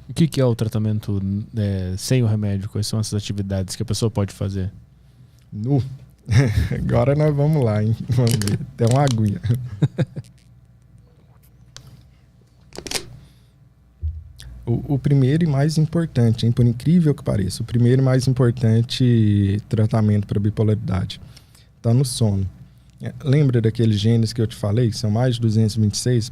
O que é o tratamento sem o remédio? Quais são essas atividades que a pessoa pode fazer? Agora nós vamos lá, hein? Vamos ver. Tem uma aguinha. O primeiro e mais importante, hein? Por incrível que pareça, o primeiro e mais importante tratamento para bipolaridade está no sono. Lembra daqueles genes que eu te falei, que são mais de 226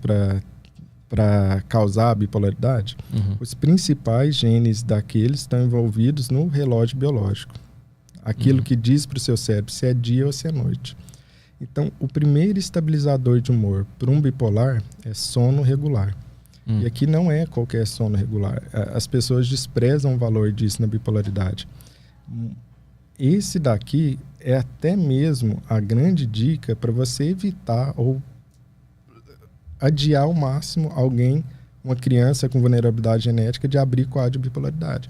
para causar a bipolaridade? Uhum. Os principais genes daqueles estão envolvidos no relógio biológico. Aquilo que diz para o seu cérebro se é dia ou se é noite. Então, o primeiro estabilizador de humor para um bipolar é sono regular. E aqui não é qualquer sono regular. As pessoas desprezam o valor disso na bipolaridade. Esse daqui é até mesmo a grande dica para você evitar ou adiar ao máximo uma criança com vulnerabilidade genética, de abrir quadro de bipolaridade.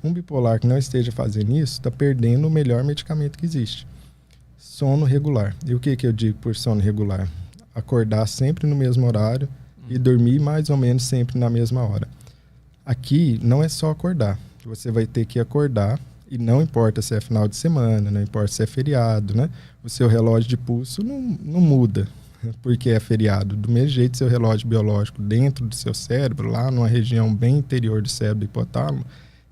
Um bipolar que não esteja fazendo isso está perdendo o melhor medicamento que existe. Sono regular. E o que eu digo por sono regular? Acordar sempre no mesmo horário e dormir mais ou menos sempre na mesma hora. Aqui não é só acordar. Você vai ter que acordar, e não importa se é final de semana, não importa se é feriado, né? O seu relógio de pulso não muda porque é feriado. Do mesmo jeito, seu relógio biológico dentro do seu cérebro, lá numa região bem interior do cérebro, do hipotálamo,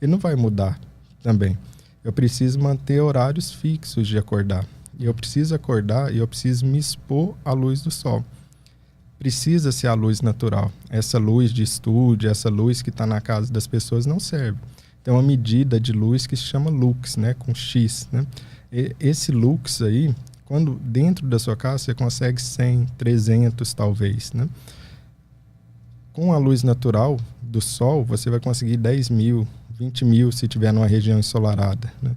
ele não vai mudar também. Eu preciso manter horários fixos de acordar. E eu preciso acordar e eu preciso me expor à luz do sol. Precisa ser a luz natural. Essa luz de estúdio, essa luz que está na casa das pessoas não serve. Tem uma medida de luz que se chama lux, né, com X, né? Esse lux aí, quando dentro da sua casa você consegue 100, 300 talvez, né? Com a luz natural do sol, você vai conseguir 10 mil, 20 mil se tiver numa região ensolarada, né?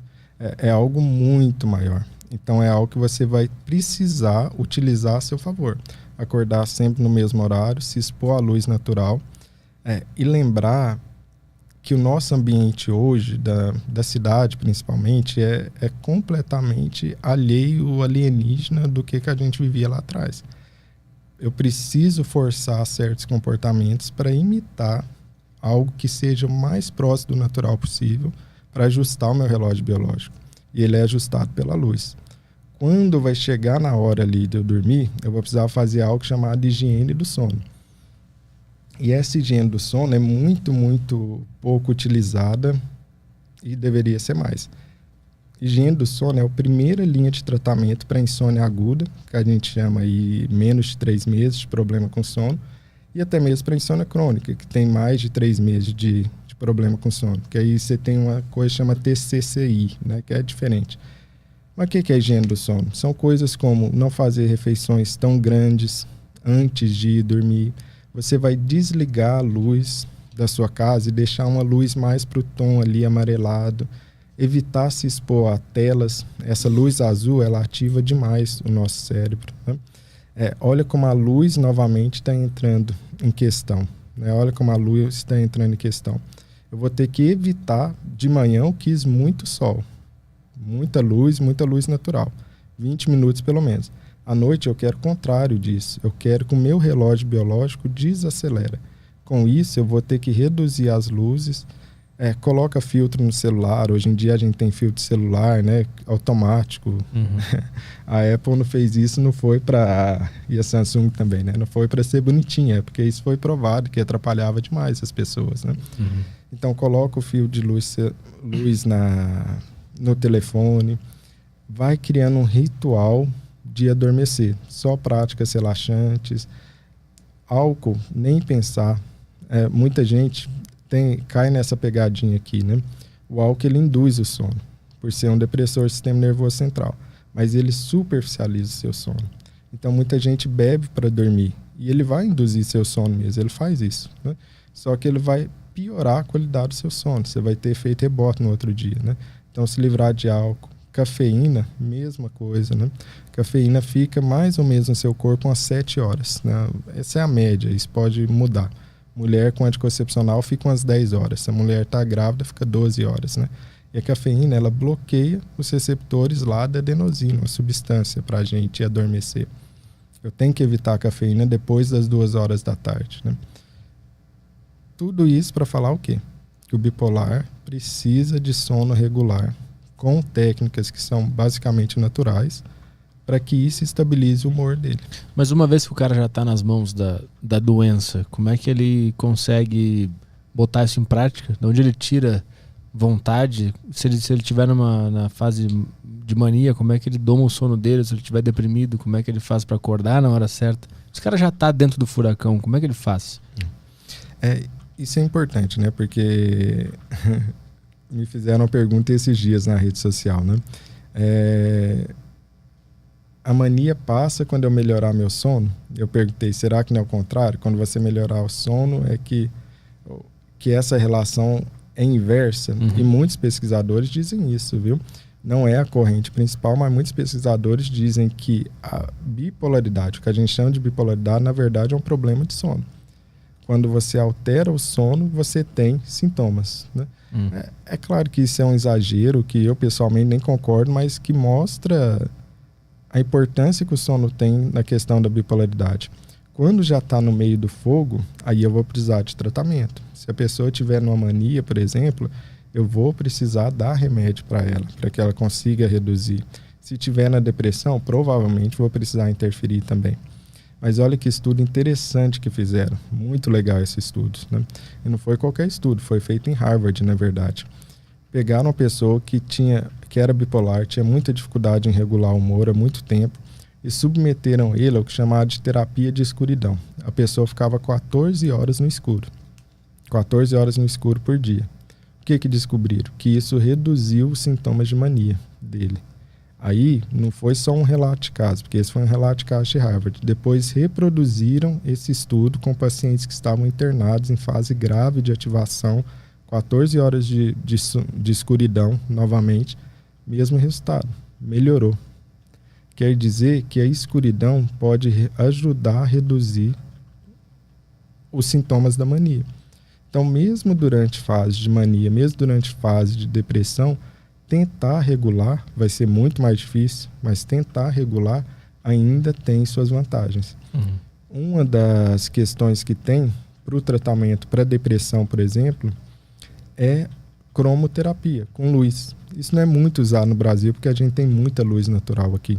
É algo muito maior. Então é algo que você vai precisar utilizar a seu favor. Acordar sempre no mesmo horário, se expor à luz natural, e lembrar que o nosso ambiente hoje, da cidade principalmente, é completamente alienígena do que a gente vivia lá atrás. Eu preciso forçar certos comportamentos para imitar algo que seja o mais próximo do natural possível para ajustar o meu relógio biológico. E ele é ajustado pela luz. Quando vai chegar na hora ali de eu dormir, eu vou precisar fazer algo chamado higiene do sono. E essa higiene do sono é muito, muito pouco utilizada e deveria ser mais. Higiene do sono é a primeira linha de tratamento para insônia aguda, que a gente chama aí menos de 3 meses de problema com sono, e até mesmo para insônia crônica, que tem mais de 3 meses de problema com sono. Que aí você tem uma coisa que chama TCCI, né, que é diferente. Mas o que é higiene do sono? São coisas como não fazer refeições tão grandes antes de ir dormir. Você vai desligar a luz da sua casa e deixar uma luz mais para o tom ali amarelado. Evitar se expor a telas. Essa luz azul, ela ativa demais o nosso cérebro, né? Olha como a luz novamente está entrando em questão, né? Olha como a luz está entrando em questão. Eu vou ter que evitar, de manhã eu quis muito sol. Muita luz natural. 20 minutos pelo menos. À noite eu quero o contrário disso. Eu quero que o meu relógio biológico desacelera. Com isso eu vou ter que reduzir as luzes. Coloca filtro no celular. Hoje em dia a gente tem filtro de celular, né, automático. Uhum. A Apple não fez isso, não foi para... E a Samsung também, né? Não foi para ser bonitinha, porque isso foi provado que atrapalhava demais as pessoas, né? Uhum. Então coloca o fio de luz no telefone. Vai criando um ritual de adormecer. Só práticas relaxantes. Álcool, nem pensar. Muita gente cai nessa pegadinha aqui, né? O álcool, ele induz o sono, por ser um depressor do sistema nervoso central, mas ele superficializa o seu sono. Então muita gente bebe para dormir e ele vai induzir seu sono mesmo, ele faz isso, né? Só que ele vai piorar a qualidade do seu sono, você vai ter efeito rebote no outro dia, né? Então se livrar de álcool. Cafeína, mesma coisa, né? Cafeína fica mais ou menos no seu corpo umas 7 horas, né? Essa é a média, isso pode mudar. Mulher com anticoncepcional fica umas 10 horas. Se a mulher está grávida, fica 12 horas, né? E a cafeína, ela bloqueia os receptores lá da adenosina, uma substância para a gente adormecer. Eu tenho que evitar a cafeína depois das 2 horas da tarde, né? Tudo isso para falar o quê? que o bipolar precisa de sono regular, com técnicas que são basicamente naturais, para que isso estabilize o humor dele. Mas uma vez que o cara já está nas mãos da doença, como é que ele consegue botar isso em prática? De onde ele tira vontade? Se ele estiver na fase de mania, como é que ele doma o sono dele? Se ele estiver deprimido, como é que ele faz para acordar na hora certa? Esse cara já está dentro do furacão, como é que ele faz? Isso é importante, né? Porque me fizeram uma pergunta esses dias na rede social, né? A mania passa quando eu melhorar meu sono? Eu perguntei, será que não é o contrário? Quando você melhorar o sono é que essa relação é inversa? E muitos pesquisadores dizem isso, viu? Não é a corrente principal, mas muitos pesquisadores dizem que a bipolaridade, o que a gente chama de bipolaridade, na verdade é um problema de sono. Quando você altera o sono, você tem sintomas, né? É claro que isso é um exagero, que eu pessoalmente nem concordo, mas que mostra a importância que o sono tem na questão da bipolaridade. Quando já está no meio do fogo, aí eu vou precisar de tratamento. Se a pessoa tiver numa mania, por exemplo, eu vou precisar dar remédio para ela, para que ela consiga reduzir. Se tiver na depressão, provavelmente vou precisar interferir também. Mas olha que estudo interessante que fizeram. Muito legal esse estudo, né? E não foi qualquer estudo, foi feito em Harvard, na verdade. Pegaram uma pessoa que era bipolar, tinha muita dificuldade em regular o humor há muito tempo e submeteram ele ao que chamaram de terapia de escuridão. A pessoa ficava 14 horas no escuro. 14 horas no escuro por dia. O que descobriram? Que isso reduziu os sintomas de mania dele. Aí não foi só um relato de caso, porque esse foi um relato de caso de Harvard. Depois reproduziram esse estudo com pacientes que estavam internados em fase grave de ativação, 14 horas de escuridão, novamente, mesmo resultado, melhorou. Quer dizer que a escuridão pode ajudar a reduzir os sintomas da mania. Então, mesmo durante fase de mania, mesmo durante fase de depressão, tentar regular vai ser muito mais difícil, mas tentar regular ainda tem suas vantagens. Uma das questões que tem para o tratamento para depressão, por exemplo, é cromoterapia, com luz. Isso não é muito usado no Brasil, porque a gente tem muita luz natural aqui.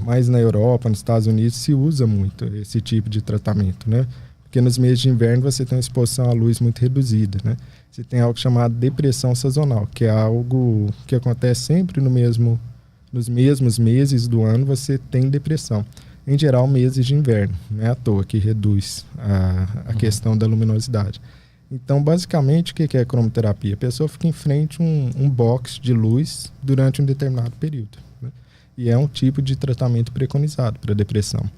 Mas na Europa, nos Estados Unidos, se usa muito esse tipo de tratamento, né? Porque nos meses de inverno você tem uma exposição à luz muito reduzida, né? Você tem algo chamado depressão sazonal, que é algo que acontece sempre nos mesmos meses do ano você tem depressão. Em geral, meses de inverno, não é à toa que reduz a questão da luminosidade. Então, basicamente, o que é cromoterapia? A pessoa fica em frente a um box de luz durante um determinado período, né? E é um tipo de tratamento preconizado para depressão.